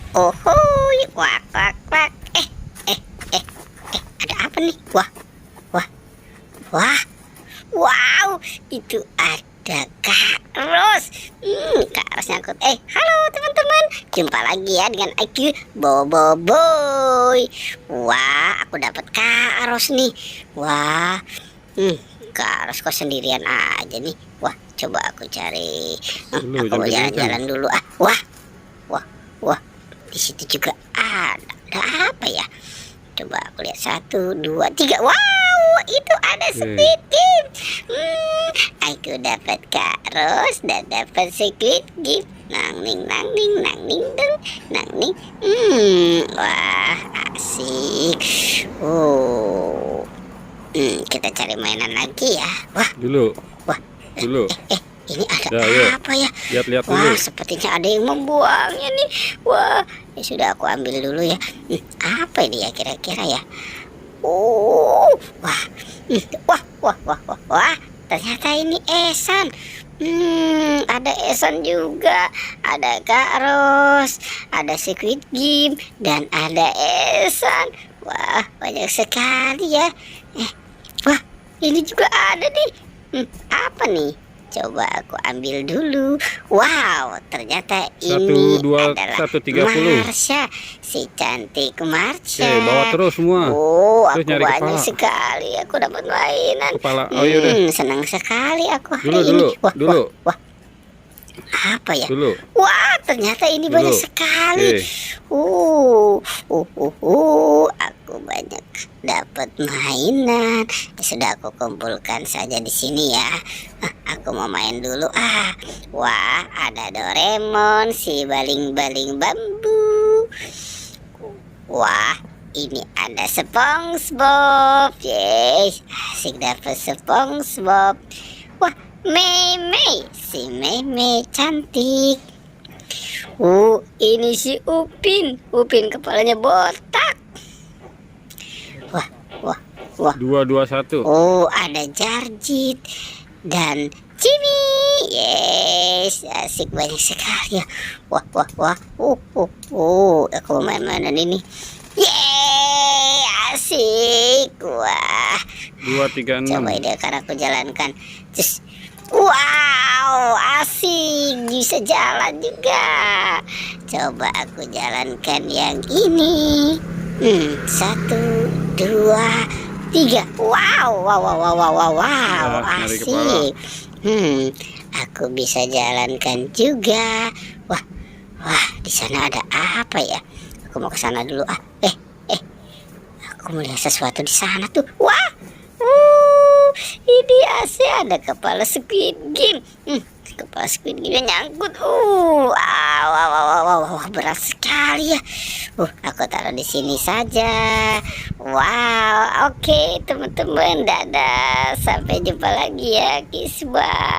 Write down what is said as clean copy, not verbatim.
Ohoy, kuak kuak kuak. Eh, eh, ada apa nih? Wah, wah, wah, wow, itu ada Kak Ros. Kak Ros nyangkut. Halo teman-teman, jumpa lagi ya dengan IQ Boboiboy. Wah, aku dapat Kak Ros nih. Wah, Kak Ros kok sendirian aja nih. Wah, coba aku cari. Aku mau jalan-jalan dulu. Wah, wah, wah. Di situ juga ada apa ya? Coba aku lihat 1, 2, 3. Wow, itu ada Squid Game. Aku dapat Kak Ros dan dapat Squid Game. Nang ning nang ning nang ning deng nang ning. Wah, asik. Kita cari mainan lagi ya. Wah, dulu. Ini ada apa ya? Lihat-lihat Wah, dulu. sepertinya ada yang membuangnya nih. Wah, ya sudah aku ambil dulu ya. Apa ini ya kira-kira ya? Oh, wah, wah. Ternyata ini Esan. Ada Esan juga. Ada Kak Ros, ada Squid Game, dan ada Esan. Wah, banyak sekali ya. Wah, ini juga ada nih. Apa nih? Coba aku ambil dulu. Wow, ternyata ini 1, 2, adalah 1, 30. Marsha, si cantik Marsha. Bawa terus semua. Oh, Terus aku nyari banyak kepala. sekali. Aku dapat mainan. Kepala. Oh, yaudah. Senang sekali aku hari Dulu. ini. Wah, apa ya? Dulu. Wah, ternyata ini banyak sekali. Aku banyak dapat mainan. Sudah aku kumpulkan saja di sini ya. Aku mau main dulu. Wah, ada Doraemon, si baling-baling bambu. Wah, ini ada SpongeBob. Yes, asik dapat SpongeBob. Wah, Mei, si Mei cantik. Ini si Upin kepalanya botak. Wah. 2, 2, 1. Ada Jarjit dan Jimmy. Yes, asik banyak sekali ya. Wah. Aku mau main-mainan ini. Yeay, asik. Wah. 2, 3, 6. Coba ini akan aku jalankan. Just, wow, asik, bisa jalan juga. Coba aku jalankan yang ini. 1, 2, 3. Wow, asik. Aku bisa jalankan juga. Wah, di sana ada apa ya? Aku mau ke sana dulu. Aku melihat sesuatu di sana tuh. Wah, ini AC ada kepala Squid Game. Kepala Squid Game nyangkut. Berat sekali ya. Aku taruh di sini saja. Wow, oke teman-teman, dadah. Sampai jumpa lagi ya, Kiswa.